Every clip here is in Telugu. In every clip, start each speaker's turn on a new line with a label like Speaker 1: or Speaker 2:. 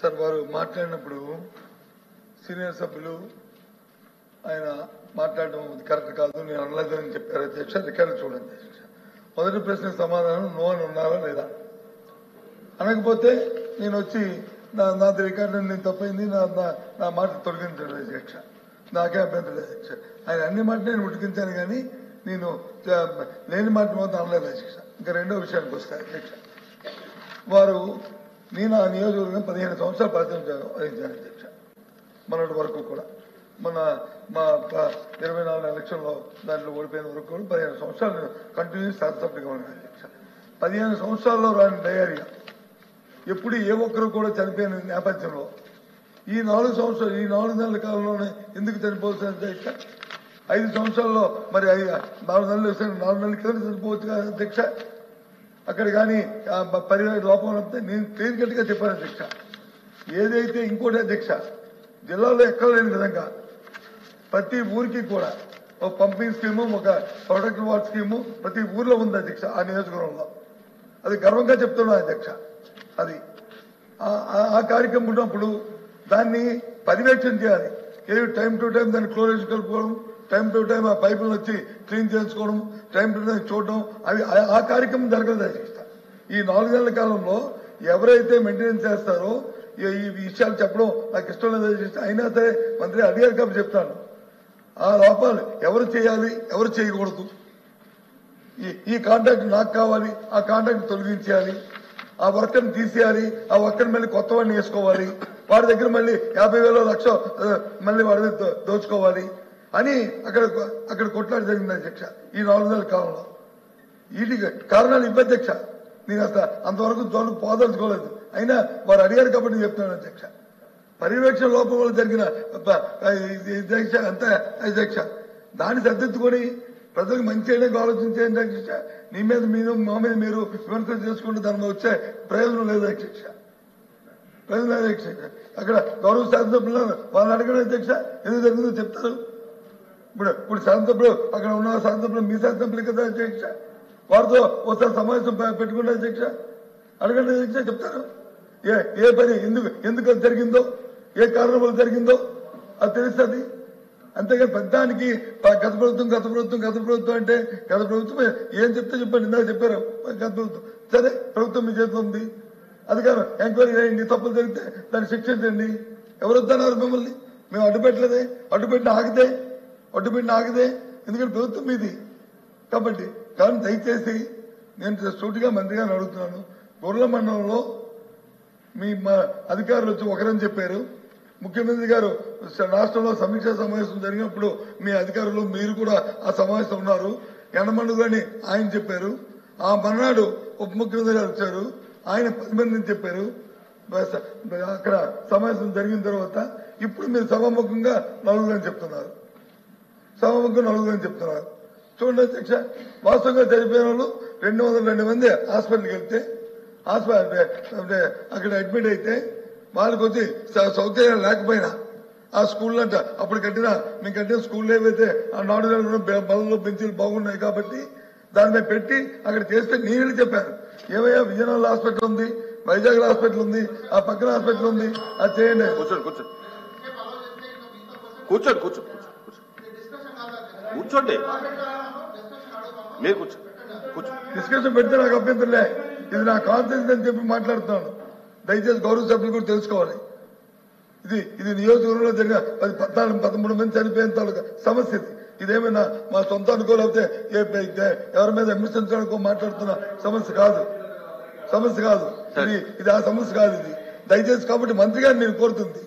Speaker 1: సార్ వారు మాట్లాడినప్పుడు సీనియర్ సభ్యులు ఆయన మాట్లాడడం కరెక్ట్ కాదు, నేను అనలేదని చెప్పారు అధ్యక్ష. రికార్డు చూడండి అధ్యక్ష. మొదటి ప్రశ్నకు సమాధానం నో అని ఉన్నారా లేదా, అనకపోతే నేను వచ్చి నాది రికార్డు నేను తప్పైంది, నా మాట తొలగించాను అధ్యక్ష. నాకే అభ్యంతరం అధ్యక్ష. ఆయన అన్ని మాట నేను ఉడికించాను కానీ నేను లేని మాట మాత్రం అనలేదు అధ్యక్ష. ఇంకా రెండో విషయానికి వస్తాయి అధ్యక్ష. వారు నేను ఆ నియోజకవర్గం 15 సంవత్సరాలు ప్రాతినిధ్యం వహించాను అధ్యక్ష. మొన్నటి వరకు కూడా మన మా 24 ఎలక్షన్లో దాంట్లో ఓడిపోయిన వరకు కూడా 15 సంవత్సరాలు నేను కంటిన్యూస్ శాసనసభ్యుడిగా ఉన్నాను అధ్యక్ష. 15 సంవత్సరాల్లో రాని డయేరియా ఎప్పుడు ఏ ఒక్కరు కూడా చనిపోయిన నేపథ్యంలో ఈ 4 సంవత్సరాలు ఈ 4 నెలల కాలంలోనే ఎందుకు చనిపోవచ్చు అధ్యక్ష? 5 సంవత్సరాల్లో మరి 4 నెలలు 4 నెలల కింద చనిపోవచ్చు కదా అధ్యక్ష. అక్కడ కానీ పరివేక్ష లోపం వస్తే నేను క్లియర్ కట్ గా చెప్పాను అధ్యక్ష. ఏదైతే ఇంకోటి అధ్యక్ష, జిల్లాలో ఎక్కడ లేని విధంగా ప్రతి ఊరికి కూడా ఒక పంపింగ్ స్కీము, ఒక ప్రొటెక్ట్ వార్డ్ స్కీము ప్రతి ఊర్లో ఉంది అధ్యక్ష. ఆ నియోజకవర్గంలో అది గర్వంగా చెప్తున్నా అధ్యక్ష. అది ఆ కార్యక్రమం ఉన్నప్పుడు దాన్ని పర్యవేక్షణ చేయాలి. టైం టు టైం దాన్ని క్లోరేజ్ కలుపుకోవడం, టైం టు టైం ఆ పైపులను వచ్చి క్లీన్ చేసుకోవడం, టైం టు టైం చూడడం, అవి ఆ కార్యక్రమం జరగదు అధ్యక్ష. ఈ 4 నెలల కాలంలో ఎవరైతే మెయింటెనెన్స్ చేస్తారో ఈ విషయాలు చెప్పడం నాకు ఇష్టం లేదు అధ్యక్ష. అయినా సరే మంత్రి అడిగారు కాబట్టి చెప్తాను. ఆ లోపాలు ఎవరు చేయాలి, ఎవరు చేయకూడదు, ఈ కాంట్రాక్ట్ నాకు కావాలి, ఆ కాంట్రాక్ట్ తొలగించేయాలి, ఆ వర్కర్ని తీసేయాలి, ఆ వర్కర్ని మళ్ళీ కొత్త వాడిని వేసుకోవాలి, వాడి దగ్గర మళ్ళీ 50,000 లక్ష మళ్ళీ వాడి దోచుకోవాలి అని అక్కడ కొట్లాట జరిగింది అధ్యక్ష. ఈ 4 నెలల కాలంలో వీటికి కారణాలు ఇవ్వ అధ్యక్ష. నేను అసలు అంతవరకు జోలికి పోదలుచుకోలేదు. అయినా వారు అడిగారు కాబట్టి నేను చెప్తున్నాను అధ్యక్ష. పర్యవేక్షణ లోపం వల్ల జరిగిన అధ్యక్ష అంతే అధ్యక్ష. దాన్ని సర్దిద్దుకొని ప్రజలకు మంచి చేయడానికి ఆలోచించేయండి అధ్యక్ష. నీ మీద మీరు మా మీద మీరు విమర్శలు చేసుకుంటే దాని మీద వచ్చే ప్రయోజనం లేదు అధ్యక్ష. ప్రయోజనం లేదు అధ్యక్ష. అక్కడ గౌరవ శాసనసభ్యులు వాళ్ళని అడగడం అధ్యక్ష ఎందుకు జరిగిందో చెప్తారు. ఇప్పుడు శాసనసభ్యులు అక్కడ ఉన్న శాసనసభ్యులు మీ శాసనసభ్యులు కదా అధ్యక్ష, వారితో ఒకసారి సమావేశం పెట్టుకుంటే అధ్యక్ష అడగండి అధ్యక్ష, చెప్తారు. ఏ పని ఎందుకు అది జరిగిందో, ఏ కారణం వల్ల జరిగిందో అది తెలుస్తుంది. అంతేగాని పెద్దానికి గత ప్రభుత్వం అంటే గత ప్రభుత్వం ఏం చెప్తే చెప్పండి. ఇందాక చెప్పారు గత ప్రభుత్వం. సరే, ప్రభుత్వం మీ చేతిలో ఉంది, అధికారం ఎంక్వైరీ చేయండి, తప్పులు జరిగితే దాన్ని శిక్షించండి. ఎవరు వద్దన్నారు మిమ్మల్ని? మేము అడ్డుపెట్టిన ఆగితే ఎందుకంటే ప్రభుత్వం మీది కాబట్టి. కానీ దయచేసి నేను సూటిగా మంత్రిగా అడుగుతున్నాను. గొర్రెల మండలంలో మా అధికారులు వచ్చి ఒకరని చెప్పారు. ముఖ్యమంత్రి గారు రాష్ట్రంలో సమీక్షా సమావేశం జరిగినప్పుడు మీ అధికారులు మీరు కూడా ఆ సమావేశం ఉన్నారు. ఎండమండు అని ఆయన చెప్పారు. ఆ మర్నాడు ఉప ముఖ్యమంత్రి గారు వచ్చారు, ఆయన 10 మందిని చెప్పారు. అక్కడ సమావేశం జరిగిన తర్వాత ఇప్పుడు మీరు సభాముఖంగా 4 అని చెప్తున్నారు. చూడండి అధ్యక్ష, వాస్తవంగా చనిపోయిన వాళ్ళు 202 మంది హాస్పిటల్కి వెళ్తే అక్కడ అడ్మిట్ అయితే వాళ్ళకి వచ్చి సౌకర్యం లేకపోయినా ఆ స్కూల్లో అప్పుడు మేము కట్టిన స్కూల్లో ఏవైతే ఆ 4 నెలలు బలలో బెంచీలు బాగున్నాయి కాబట్టి దాని మీద పెట్టి అక్కడ చేస్తే నేను చెప్పాను. ఏమయ్యా విజయనగరం హాస్పిటల్ ఉంది, వైజాగ్ హాస్పిటల్ ఉంది, ఆ పక్కన హాస్పిటల్ ఉంది, అది చేయండి.
Speaker 2: కూర్చోండి, మీరు
Speaker 1: డిస్కషన్ పెడితే నాకు అభ్యంతరలే. ఇది నా కాన్ఫిడెన్స్ అని చెప్పి మాట్లాడుతున్నాను. దయచేసి గౌరవ సభ్యులు కూడా తెలుసుకోవాలి. ఇది నియోజకవర్గంలో జరిగిన 13 మంది చనిపోయిన తాలూకా సమస్య. ఇదేమైనా మా సొంత అనుకోలేకపోతే ఎవరి మీద విమర్శించడానికో మాట్లాడుతున్న సమస్య కాదు. ఇది ఆ సమస్య కాదు. ఇది దయచేసి కాబట్టి మంత్రి గారిని నేను కోరుతుంది.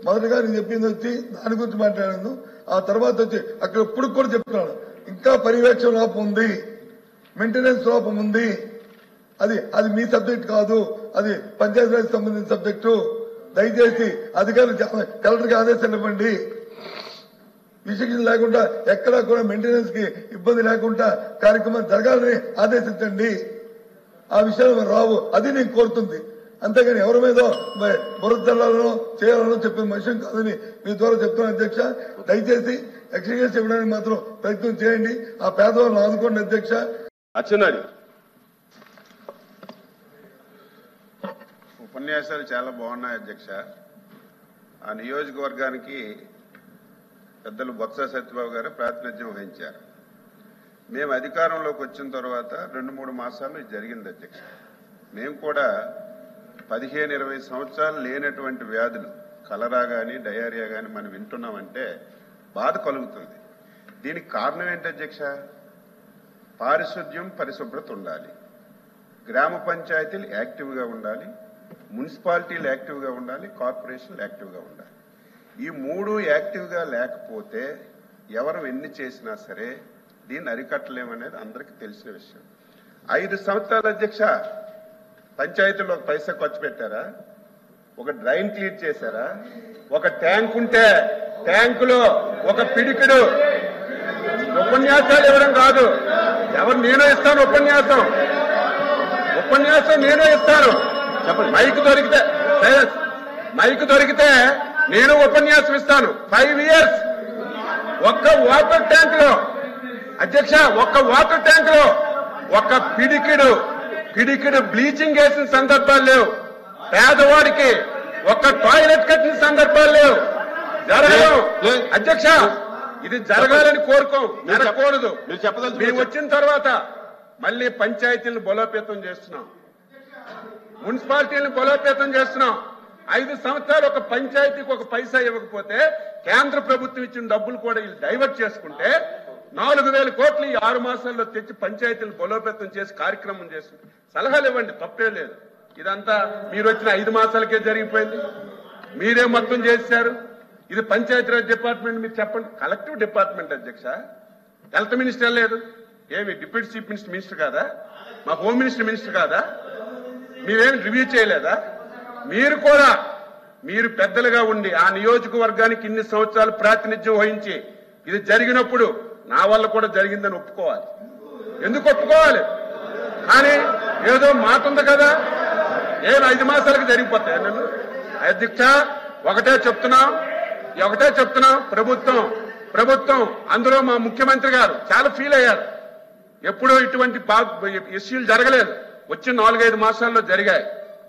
Speaker 1: మొదటిగా నేను చెప్పింది వచ్చి దాని గురించి మాట్లాడాను. ఆ తర్వాత వచ్చి అక్కడ ఇప్పుడు కూడా చెప్తున్నాను, ఇంకా పర్యవేక్షణ లోపం ఉంది, మెయింటెనెన్స్ లోపం ఉంది. అది మీ సబ్జెక్ట్ కాదు, అది పంచాయతీరాజ్ సంబంధించిన సబ్జెక్టు. దయచేసి అధికారులు కలెక్టర్కి ఆదేశాలు ఇవ్వండి. విశిక్షణ లేకుండా ఎక్కడా కూడా మెయింటెనెన్స్ కి ఇబ్బంది లేకుండా కార్యక్రమం జరగాలని ఆదేశించండి. ఆ విషయాలు రావు, అది నేను కోరుతుంది. అంతేగాని ఎవరి మీద బురద చల్లాలనో చేయాలనో చెప్పిన విషయం కాదని మీ ద్వారా చెప్తున్నాను అధ్యక్ష. దయచేసి ఎక్స్క్యూజ్ ఇవ్వడానికి మాత్రం ప్రయత్నం చేయండి. ఆ పేదవాళ్ళని ఆదుకోండి అధ్యక్ష.
Speaker 2: ఉపన్యాసాలు చాలా బాగున్నాయి అధ్యక్ష. ఆ నియోజకవర్గానికి పెద్దలు బొత్స సత్యబాబు గారు ప్రాతినిధ్యం వహించారు. మేము అధికారంలోకి వచ్చిన తర్వాత 2-3 మాసాలు ఇది జరిగింది అధ్యక్ష. మేము కూడా 15-20 సంవత్సరాలు లేనటువంటి వ్యాధులు కలరా కానీ డయేరియా కానీ మనం వింటున్నామంటే బాధ కలుగుతుంది. దీనికి కారణం ఏంటి అధ్యక్ష? పారిశుద్ధ్యం పరిశుభ్రత ఉండాలి, గ్రామ పంచాయతీలు యాక్టివ్గా ఉండాలి, మున్సిపాలిటీలు యాక్టివ్గా ఉండాలి, కార్పొరేషన్లు యాక్టివ్గా ఉండాలి. ఈ 3 యాక్టివ్గా లేకపోతే ఎవరు ఎన్ని చేసినా సరే దీన్ని అరికట్టలేమనేది అందరికీ తెలిసిన విషయం. 5 సంవత్సరాల అధ్యక్ష పంచాయతీలో ఒక పైసా ఖర్చు పెట్టారా? ఒక డ్రైన్ క్లీన్ చేశారా? ఒక ట్యాంక్ ఉంటే ట్యాంకులో ఒక పిడికిడు ఉపన్యాసాలు ఇవ్వడం కాదు. ఎవరు నేనే ఇస్తాను ఉపన్యాసం నేనే ఇస్తాను. మైక్ దొరికితే నేను ఉపన్యాసం ఇస్తాను. 5 ఇయర్స్ ఒక్క వాటర్ ట్యాంక్ లో అధ్యక్ష, ఒక్క వాటర్ ట్యాంక్ లో ఒక పిడికిడు బ్లీచింగ్ వేసిన సందర్భాలు లేవు. పేదవాడికి ఒక్క టాయిలెట్ కట్టిన సందర్భాలు లేవు. జరగదు అధ్యక్ష, ఇది జరగాలని కోరుకోం, జరగకూడదు. మేము వచ్చిన తర్వాత మళ్ళీ పంచాయతీలను బలోపేతం చేస్తున్నాం, మున్సిపాలిటీలను బలోపేతం చేస్తున్నాం. 5 సంవత్సరాలు ఒక పంచాయతీకి ఒక పైసా ఇవ్వకపోతే కేంద్ర ప్రభుత్వం ఇచ్చిన డబ్బులు కూడా వీళ్ళు డైవర్ట్ చేసుకుంటే 4,000 కోట్లు ఈ 6 మాసాల్లో తెచ్చి పంచాయతీలను బలోపేతం చేసి కార్యక్రమం చేస్తుంది. సలహాలు ఇవ్వండి, తప్పే లేదు. ఇదంతా మీరు వచ్చిన 5 మాసాలకే జరిగిపోయింది. మీరే మొత్తం చేశారు. ఇది పంచాయతీరాజ్ డిపార్ట్మెంట్. మీరు చెప్పండి, కలెక్టివ్ డిపార్ట్మెంట్ అధ్యక్ష. హెల్త్ మినిస్టర్ లేదు, ఏమి డిప్యూటీ చీఫ్ మినిస్టర్ కాదా? మా హోమ్ మినిస్టర్ కాదా? మీరేమి రివ్యూ చేయలేదా? మీరు పెద్దలుగా ఉండి ఆ నియోజకవర్గానికి ఇన్ని సంవత్సరాలు ప్రాతినిధ్యం వహించి ఇది జరిగినప్పుడు నా వల్ల కూడా జరిగిందని ఒప్పుకోవాలి. ఎందుకు ఒప్పుకోవాలి? కానీ ఏదో మాట ఉంది కదా, ఏం 5 మాసాలకు జరిగిపోతాయి. నన్ను అధ్యక్ష ఒకటే చెప్తున్నాం, ప్రభుత్వం అందులో మా ముఖ్యమంత్రి గారు చాలా ఫీల్ అయ్యారు. ఎప్పుడూ ఇటువంటి ఇష్యూలు జరగలేదు, వచ్చిన 4-5 మాసాల్లో జరిగాయి.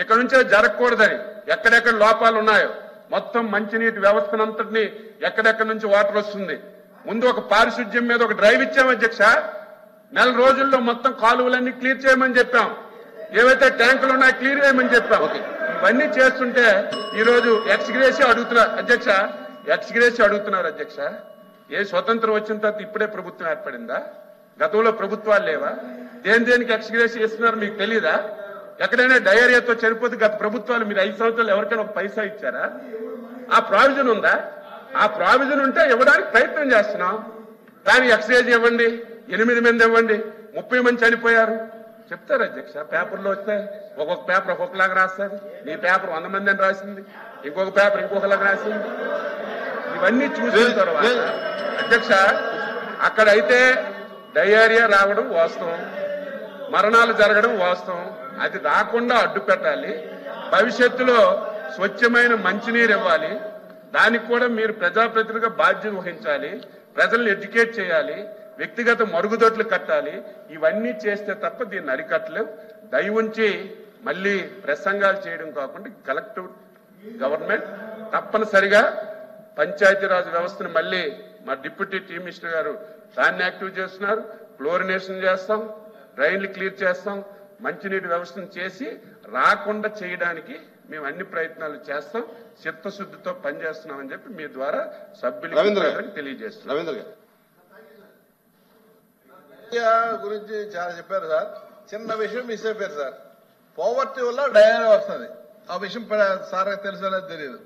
Speaker 2: ఇక్కడ నుంచే జరగకూడదని ఎక్కడెక్కడ లోపాలు ఉన్నాయో మొత్తం మంచినీటి వ్యవస్థనంతటినీ ఎక్కడెక్కడి నుంచి వాటర్ వస్తుంది. ముందు ఒక పారిశుద్ధ్యం మీద ఒక డ్రైవ్ ఇచ్చాం అధ్యక్ష. 4 రోజుల్లో మొత్తం కాలువలన్నీ క్లియర్ చేయమని చెప్పాం. ఏవైతే ట్యాంకులు ఉన్నాయో క్లియర్ చేయమని చెప్పాం. ఇవన్నీ చేస్తుంటే ఈరోజు ఎక్స్గ్రేసి అడుగుతున్నారు అధ్యక్ష. ఏ స్వతంత్రం వచ్చిన తర్వాత ఇప్పుడే ప్రభుత్వం ఏర్పడిందా? గతంలో ప్రభుత్వాలు లేవా? దేనికి ఎక్స్గ్రేసి ఇస్తున్నారు మీకు తెలీదా? ఎక్కడైనా డయేరియాతో చనిపోతే గత ప్రభుత్వాలు మీరు 5 సంవత్సరాలు ఎవరికైనా ఒక పైసా ఇచ్చారా? ఆ ప్రావిజన్ ఉందా? ఆ ప్రావిజన్ ఉంటే ఇవ్వడానికి ప్రయత్నం చేస్తున్నాం. కానీ ఎక్స్గ్రేజ్ ఇవ్వండి, 8 మంది ఇవ్వండి, 30 మంది చనిపోయారు చెప్తారు అధ్యక్ష. పేపర్లో వస్తే ఒక్కొక్క పేపర్ ఒక్కొక్కలాగా రాస్తారు. మీ పేపర్ 100 మంది అని రాసింది, ఇంకొక పేపర్ ఇంకొకలాగా రాసింది. ఇవన్నీ చూసిన తర్వాత అధ్యక్ష అక్కడైతే డయేరియా రావడం వాస్తవం, మరణాలు జరగడం వాస్తవం. అది రాకుండా అడ్డు పెట్టాలి. భవిష్యత్తులో స్వచ్ఛమైన మంచినీరు ఇవ్వాలి. దానికి కూడా మీరు ప్రజాప్రతినిధిగా బాధ్యత వహించాలి. ప్రజలను ఎడ్యుకేట్ చేయాలి, వ్యక్తిగత మరుగుదొడ్లు కట్టాలి. ఇవన్నీ చేస్తే తప్ప దీన్ని అరికట్టలేవు. దయ ఉంచి మళ్ళీ ప్రసంగాలు చేయడం కాకుండా కలెక్టివ్ గవర్నమెంట్ తప్పనిసరిగా పంచాయతీరాజ్ వ్యవస్థను మళ్ళీ మా డిప్యూటీ చీఫ్ మినిస్టర్ గారు దాన్ని యాక్టివ్ చేస్తున్నారు. క్లోరినేషన్ చేస్తాం, డ్రైన్లు క్లియర్ చేస్తాం, మంచినీటి వ్యవస్థను చేసి రాకుండా చేయడానికి మేము అన్ని ప్రయత్నాలు చేస్తాం. చిత్తశుద్ధితో పనిచేస్తున్నామని చెప్పి మీ ద్వారా సభ్యులకు తెలియజేస్తున్నాం.
Speaker 3: గురించి చాలా చెప్పారు సార్. చిన్న విషయం మిస్ అయిపోయారు సార్. పోవర్టీ వల్ల డయేరియా వస్తుంది. ఆ విషయం సార్ తెలుసో తెలియదు.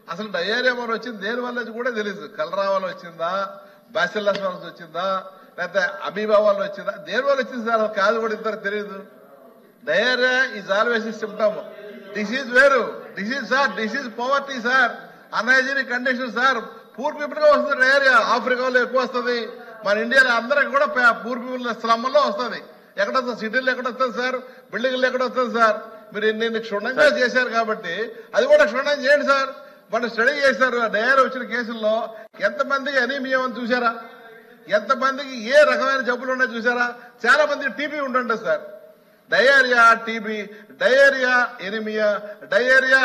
Speaker 3: అసలు డయేరియా వల్ల వచ్చింది దేని వల్ల కూడా తెలియదు. కలరా వల్ల వచ్చిందా, బ్యాసిల్లస్ వల్ల వచ్చిందా, లేకపోతే అమీబా వల్ల వచ్చిందా, దేని వల్ల వచ్చింది సార్ కాదు కూడా ఇంతకు తెలియదు. Diarrhoea is always symptom. Disease వేరు. Disease poverty sir, unhygienic condition sir. Poor people గా వస్తుంది డయేరియా. ఆఫ్రికాలో ఎక్కువ వస్తుంది, మన ఇండియాలో అందరికి కూడా పూర్ పీపుల్ స్లమ్లో వస్తుంది. ఎక్కడ వస్తుంది? సిటీలో ఎక్కడ వస్తుంది సార్? బిల్డింగ్లు ఎక్కడ వస్తుంది సార్? మీరు ఇన్ని క్షుణ్ణంగా చేశారు కాబట్టి అది కూడా క్షుణ్ణంగా చేయండి సార్. మనం స్టడీ చేశారు. డయేరియా వచ్చిన కేసుల్లో ఎంతమందికి అనీమియా అని చూసారా? ఎంతమందికి ఏ రకమైన జబ్బులు ఉన్నాయో చూసారా? చాలా మందికి టీబీ ఉంటుంటుంది sir. Diarrhoea TB, diarrhoea anaemia, diarrhoea